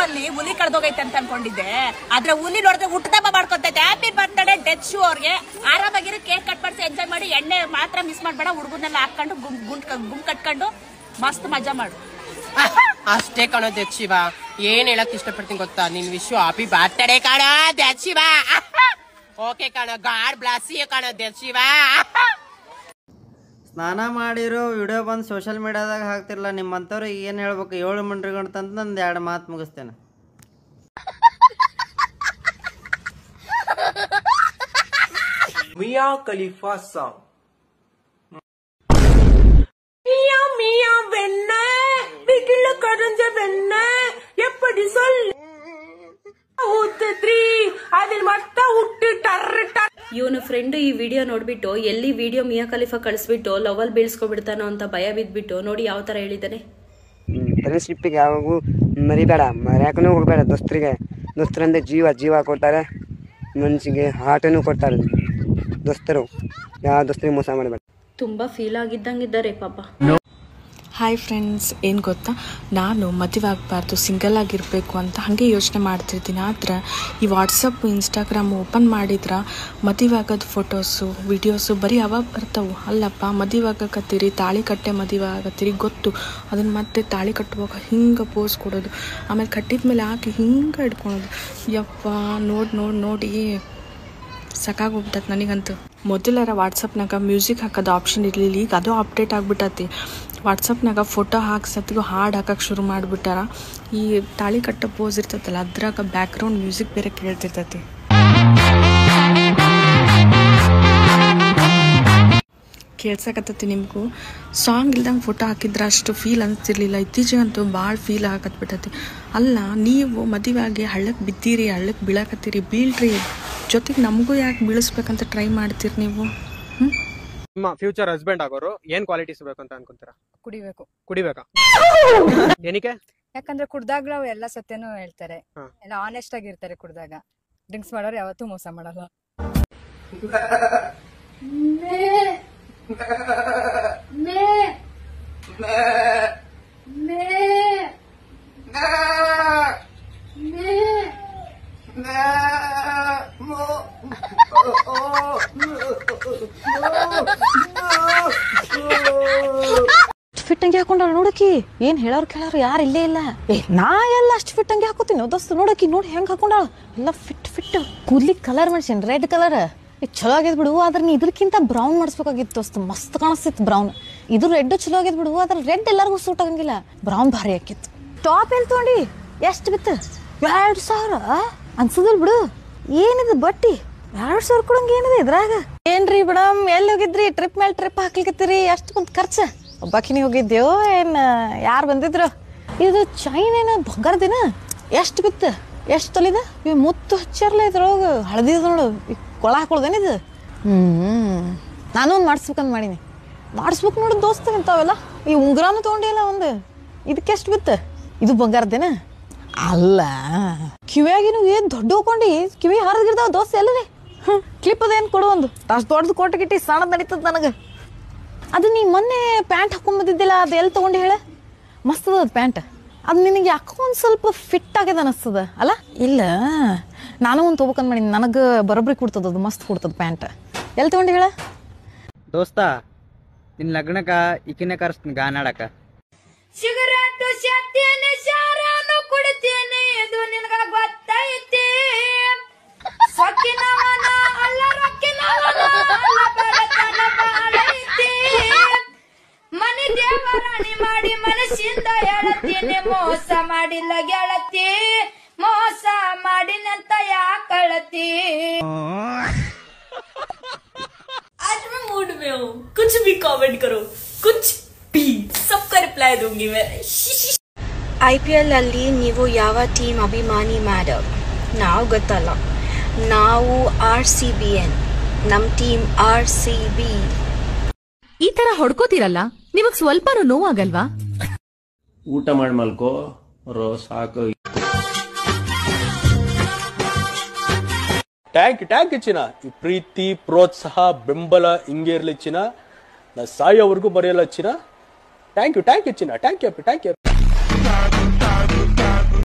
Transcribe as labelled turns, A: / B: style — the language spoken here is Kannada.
A: ಅಲ್ಲಿ ಹುಲಿ ಕಳ್ದೋಗೈತೆ ಅಂತ ಅನ್ಕೊಂಡಿದ್ದೆ. ಆದ್ರೆ ಹುಲಿ ನೋಡಿದ್ರೆ ಹುಟ್ಟದಬ್ಬ ಮಾಡ್ಕೊತೈತೆ. ಹ್ಯಾಪಿ ಬರ್ತ್ಡೇ ಡೆತ್ ಶೂ ಅವ್ರಿಗೆ. ಆರಾಮಾಗಿರೋ ಕೇಕ್ ಕಟ್ ಮಾಡಿಸಿ ಎಂಜಾಯ್ ಮಾಡಿ. ಎಣ್ಣೆ ಮಾತ್ರ ಮಿಸ್ ಮಾಡ್ಬೇಡ. ಹುಡುಗನೆಲ್ಲ ಹಾಕೊಂಡು ಗುಂಡ್ ಕಟ್ಕೊಂಡು ಮಸ್ತ್ ಮಜಾ ಮಾಡು.
B: ಅಷ್ಟೇ ಕಣೋ ಡೆತ್ ಶಿವ. ಏನ್ ಹೇಳಕ್ ಇಷ್ಟಪಡ್ತೀನಿ ಗೊತ್ತಾ, ನಿನ್ ವಿಶ್ ಹ್ಯಾಪಿ ಬರ್ತ್ಡೇ ಕಣೋ ಡೆತ್ ಶಿವ. ಓಕೆ ಕಣೋ, ಗಾಡ್ ಬ್ಲೆಸ್ ಯು ಕಣೋ ಡೆತ್ ಶಿವ.
C: ಸ್ನಾನ ಮಾಡಿರೋ ವಿಡಿಯೋ ಬಂದು ಸೋಷಿಯಲ್ ಮೀಡಿಯಾದಾಗ ಹಾಕ್ತಿರಲ್ಲ, ನಿಮ್ಮಂಥವ್ರಿಗೆ ಏನು ಹೇಳ್ಬೇಕು? 7 ಮಂಡ್ರಿಗಂತಂದು ನಂದು 2 ಮಾತು ಮುಗಿಸ್ತೇನೆ.
D: Miya Khalifa song.
A: மியா மியா வெண்ண வீட்டுல கடைஞ்ச வெண்ண எப்படி சொல் ஊத்துத்ரி அதில் மட்ட ಹುಟ್ಟು ಟರ್ರ ಟರ್.
E: ಇವನ ಫ್ರೆಂಡ್ ಈ ವಿಡಿಯೋ ನೋಡ್ಬಿಟ್ಟು ಎಲ್ಲಿ ವಿಡಿಯೋ ಮಿಯಾ ಖಲೀಫಾ ಕಳಿಸ್ಬಿಟ್ಟು ಲವಲ್ ಬೀಳ್ಸ್ಕೊಬಿಡ್ತಾನೋ ಅಂತ ಭಯ ಬಿದ್ಬಿಟ್ಟು ನೋಡಿ ಯಾವ ತರ ಹೇಳಿದಾನೆ.
F: ಫ್ರೆಂಡ್ಶಿಪ್ಪಿಗೆ ಯಾವಾಗೂ ಮರಿಬೇಡ, ಮರ್ಯಾಕನೂ ಹೋಗ್ಬೇಡ. ದೋಸ್ತರಂದ್ರೆ ಜೀವ ಕೊಡ್ತಾರೆ, ಮನ್ಸಿಗೆ ಆಟನೂ ಕೊಡ್ತಾರೆ ದೋಸ್ತರು. ಯಾವ ದೋಸ್ತರಿಗೆ ಮೋಸ ಮಾಡಬೇಡ.
E: ತುಂಬಾ ಫೀಲ್ ಆಗಿದ್ದಂಗಿದ್ದಾರೆ ಪಾಪ.
G: ಹಾಯ್ ಫ್ರೆಂಡ್ಸ್, ಏನು ಗೊತ್ತಾ, ನಾನು ಮದುವೆ ಆಗಬಾರ್ದು, ಸಿಂಗಲ್ ಆಗಿರಬೇಕು ಅಂತ ಹಾಗೆ ಯೋಚನೆ ಮಾಡ್ತಿರ್ತೀನಿ. ಆದರೆ ಈ ವಾಟ್ಸಪ್ ಇನ್ಸ್ಟಾಗ್ರಾಮ್ ಓಪನ್ ಮಾಡಿದ್ರೆ ಮದುವೆ ಆಗೋದು ಫೋಟೋಸು ವಿಡಿಯೋಸು ಬರೀ ಅವ ಬರ್ತಾವೆ. ಅಲ್ಲಪ್ಪ, ಮದುವೆ ಆಗಕತ್ತೀರಿ, ತಾಳಿ ಕಟ್ಟೆ ಮದುವೆ ಆಗತ್ತೀರಿ ಗೊತ್ತು. ಅದನ್ನು ಮತ್ತೆ ತಾಳಿ ಕಟ್ಟುವಾಗ ಹಿಂಗೆ ಪೋಸ್ ಕೊಡೋದು, ಆಮೇಲೆ ಕಟ್ಟಿದ ಮೇಲೆ ಹಾಕಿ ಹಿಂಗೆ ಇಟ್ಕೊಳೋದು. ಯಪ್ಪ, ನೋಡಿ ಸಾಕಾಗೋಗ್ಬಿಟ್ಟೈತೆ ನನಗಂತೂ. ಮೊದಲಾರ ವಾಟ್ಸಪ್ನಾಗ ಮ್ಯೂಸಿಕ್ ಹಾಕೋದು ಆಪ್ಷನ್ ಇರಲಿಲ್ಲ, ಈಗ ಅದು ಅಪ್ಡೇಟ್ ಆಗಿಬಿಟ್ಟತಿ. ವಾಟ್ಸಪ್ನಾಗ ಫೋಟೋ ಹಾಕ್ಸತ್ತಿಗೂ ಹಾಡು ಹಾಕಕ್ಕೆ ಶುರು ಮಾಡಿಬಿಟ್ಟಾರ. ಈ ತಾಳಿ ಕಟ್ಟೋ ಪೋಸ್ ಇರ್ತೈತಲ್ಲ, ಅದ್ರಾಗ ಬ್ಯಾಕ್ಗ್ರೌಂಡ್ ಮ್ಯೂಸಿಕ್ ಬೇರೆ ಕೇಳ್ತಿರ್ತೈತಿ. ಕೇಳ್ಸಕತ್ತೈತಿ ನಿಮಗೂ? ಸಾಂಗ್ ಇಲ್ದಂಗೆ ಫೋಟೋ ಹಾಕಿದ್ರೆ ಅಷ್ಟು ಫೀಲ್ ಅನಿಸ್ತಿರ್ಲಿಲ್ಲ. ಇತ್ತೀಚೆಗಂತೂ ಭಾಳ ಫೀಲ್ ಆಗತ್ಬಿಟ್ಟೈತಿ. ಅಲ್ಲ, ನೀವು ಮದುವೆ ಆಗಿ ಹಳ್ಳಕ್ಕೆ ಬಿದ್ದೀರಿ, ಹಳ್ಳಕ್ಕೆ ಬೀಳಕತ್ತೀರಿ, ಬೀಳ್ರಿ, ಜೊತೆಗೆ ನಮಗೂ ಯಾಕೆ ಬೀಳಿಸ್ಬೇಕಂತ ಟ್ರೈ ಮಾಡ್ತೀರಿ ನೀವು?
H: ನಿಮ್ಮ ಫ್ಯೂಚರ್ ಹಸ್ಬೆಂಡ್ ಆಗೋರು ಏನ್ ಕ್ವಾಲಿಟೀಸ್ ಬೇಕು ಅಂತ ಅನ್ಕೊಂತೀರಾ? ಕುಡಿಬೇಕಾ? ಏನಕ್ಕೆ?
I: ಯಾಕಂದ್ರೆ ಕುಡ್ದಾಗ್ಲೂ ಎಲ್ಲ ಸತ್ಯನೂ ಹೇಳ್ತಾರೆ, ಎಲ್ಲ ಆನೆಸ್ಟ್ ಆಗಿರ್ತಾರೆ. ಕುಡ್ದಾಗ ಡ್ರಿಂಕ್ಸ್ ಮಾಡೋರು ಯಾವತ್ತೂ ಮೋಸ ಮಾಡಲ್ಲ.
J: ಫಿಟ್ ಅಂಗಿ ಹಾಕೊಂಡ ನೋಡಕಿ, ಏನ್ ಹೇಳೋರ್ ಕೇಳೋರು ಯಾರು ಇಲ್ಲೇ ಇಲ್ಲ. ನಾ ಎಲ್ಲ ಅಷ್ಟು ಫಿಟ್ ಅಂಗಿ ಹಾಕೋತೀನಿ ದೋಸ್ತ. ನೋಡಕಿ ನೋಡಿ ಹೆಂಗ್ ಹಾಕೊಂಡಾಳ, ಎಲ್ಲ ಫಿಟ್. ಕೂದ್ಲಿಗೆ ಕಲರ್ ಮಾಡ್ಸೇನ್, ರೆಡ್ ಕಲರ್. ಚಲೋ ಆಗ್ಯದ್ ಬಿಡು. ಆದ್ರೆ ನೀ ಇದ್ರಕ್ಕಿಂತ ಬ್ರೌನ್ ಮಾಡಿಸ್ಬೇಕಾಗಿತ್ತು ದೋಸ್ತ, ಮಸ್ತ್ ಕಾಣಿಸ್ತಿತ್ತು ಬ್ರೌನ್. ಇದು ರೆಡ್ ಚಲೋ ಆಗ್ಯದ್ ಬಿಡು, ಆದ್ರೆ ರೆಡ್ ಎಲ್ಲರಿಗೂ ಸೂಟ್ ಆಗಂಗಿಲ್ಲ, ಬ್ರೌನ್ ಭಾರಿ ಹಾಕಿತ್ತು. ಟಾಪ್ ಎಲ್ಲಿ ತಗೊಂಡಿ? ಎಷ್ಟು ಬಿತ್ತು? 2000 ಅನ್ಸದಿಲ್ ಬಿಡು. ಏನಿದೆ ಬಟ್ಟಿ 2000 ಕೊಡಂಗ ಏನಿದೆ ಇದ್ರಾಗ? ಏನ್ರಿ ಬಿಡಮ್, ಎಲ್ಲಿ ಹೋಗಿದ್ರಿ? ಟ್ರಿಪ್ ಮೇಲೆ ಟ್ರಿಪ್ ಹಾಕ್ಲಿಕತ್ತೀರಿ, ಅಷ್ಟು ಕುಂತ ಖರ್ಚು? ಒಬ್ಬಾಕಿನಿ ಹೋಗಿದ್ದೇವೋ ಏನ್ ಯಾರು ಬಂದಿದ್ರು? ಇದು ಚೈನ್ ಏನ ಬಂಗಾರದಿನ? ಎಷ್ಟು ಬಿತ್ತು? ಎಷ್ಟು ತೊಲಿದ? ಇವ್ ಮುತ್ತು ಹಚ್ಚಾರಲ್ಲ ಇದ್ರೊಳಗ, ಹಳದಿದ ನೋಡು, ಕೊಳ ಹಾಕೊಳ್ದೇನಿದು? ನಾನು ಒಂದು ಮಾಡಿಸ್ಬೇಕಂತ ಮಾಡೀನಿ. ಮಾಡಿಸ್ಬೇಕು ನೋಡು ದೋಸ್ತ. ಇಂಥವೆಲ್ಲ ಈ ಉಂಗುರಾನು ತೊಗೊಂಡಿಲ್ಲ ಒಂದು. ಇದಕ್ಕೆ ಎಷ್ಟು ಬಿತ್ತು? ಇದು ಬಂಗಾರದೇನ? ಅಲ್ಲ, ಕಿವಿಯಾಗಿನೂ ಏನ್ ದೊಡ್ಡ ಹೋಗ್ಕೊಂಡಿ, ಕಿವಿ ಹರಿದಿರ್ತಾವ ದೋಸ್ತ ಎಲ್ಲರಿ. ಕ್ಲಿಪ್ ಅದೇನು ಕೊಡು ಒಂದು. ಅಷ್ಟು ದೊಡ್ಡದು ಕೊಟ್ಟಗಿಟ್ಟಿ ಸಣ್ಣದ್ ನಡೀತದ ನನಗೆ. ಅದು ನೀ ಮೊನ್ನೆ ಪ್ಯಾಂಟ್ ಹಾಕೊಂಡ್ ಬಂದಿದ್ದಿಲ್ಲ, ಅದು ಎಲ್ಲಿ ತೊಗೊಂಡು ಹೇಳ? ಮಸ್ತ್ ಅದ ಪ್ಯಾಂಟ್. ಅದು ನಿನಗೆ ಯಾಕೋ ಒಂದು ಸ್ವಲ್ಪ ಫಿಟ್ ಆಗ್ಯದ ಅನಿಸ್ತದ ಅಲ್ಲ? ಇಲ್ಲ, ನಾನು ಒಂದು ತೊಗೋಬೇಕಂತ ಮಾಡೀನಿ, ನನಗೆ ಬರೋಬ್ಬರಿ ಕೊಡ್ತದ, ಅದು ಮಸ್ತ್ ಕೊಡ್ತದ ಪ್ಯಾಂಟ್. ಎಲ್ಲಿ ತೊಗೊಂಡು ಹೇಳ?
C: ದೋಸ್ತ, ನಿನ್ನ ಲಗ್ನಕ್ಕ ಈಕಿನೇ ಕರೆಸ್ತೀನಿ ಗಾನಾಡಕ.
A: ಸಿಗರೇಟು ಸೇತೀನಿ, ಶಾರಾನು ಕುಡಿತೀನಿ, ಇದು ನಿನಗ ಗೊತ್ತೈತಿ. ಸೊಕ್ಕಿನವನ ಅಲ್ಲ ರೊಕ್ಕಿನವನ ಅಲ್ಲ, ಬಡತನ ಬಾಳೈತಿ. ಮನಿ ದೇವರಾಣಿ ಮಾಡಿ ಮನಸ್ಸಿಂದ ಹೇಳತ್ತೀನಿ, ಮೋಸ ಮಾಡಿಲ್ಲ ಗೆಳತಿ, ಮೋಸ ಮಾಡಿನಂತ ಯಾಕಳತಿ. आज मैं मूड में हूँ, कुछ भी कमेंट करो, कुछ भी, सबका रिप्लाई दूंगी मैं.
E: IPL ಅಲ್ಲಿ ನೀವು ಯಾವ ಟೀಮ್ ಅಭಿಮಾನಿ ಮೇಡಮ್? ನಾವು ಗೊತ್ತಲ್ಲ, ನಾವು RCBN, ನಮ್ ಟೀಮ್ RCB.
K: ಈ ತರ ಹೊಡ್ಕೋತಿರಲ್ಲ, ನಿಮಗ್ ಸ್ವಲ್ಪನೂ ನೋವಾಗಲ್ವಾ?
D: ಊಟ ಮಾಡಿ ಮಲ್ಕೋ ಸಾಕು. ಟ್ಯಾಂಕ್ ಚಿನ್ನ, ಈ ಪ್ರೀತಿ ಪ್ರೋತ್ಸಾಹ ಬೆಂಬಲ ಹಿಂಗೆ ಇರ್ಲಿ ಚಿನ್ನ, ನಾ ಸಾಯೋವರೆಗೂ ಬರೆಯಲ್ಲ ಚಿನ್ನ. ಥ್ಯಾಂಕ್ ಯು ಚಿನ್ನ, ಥ್ಯಾಂಕ್ ಯು.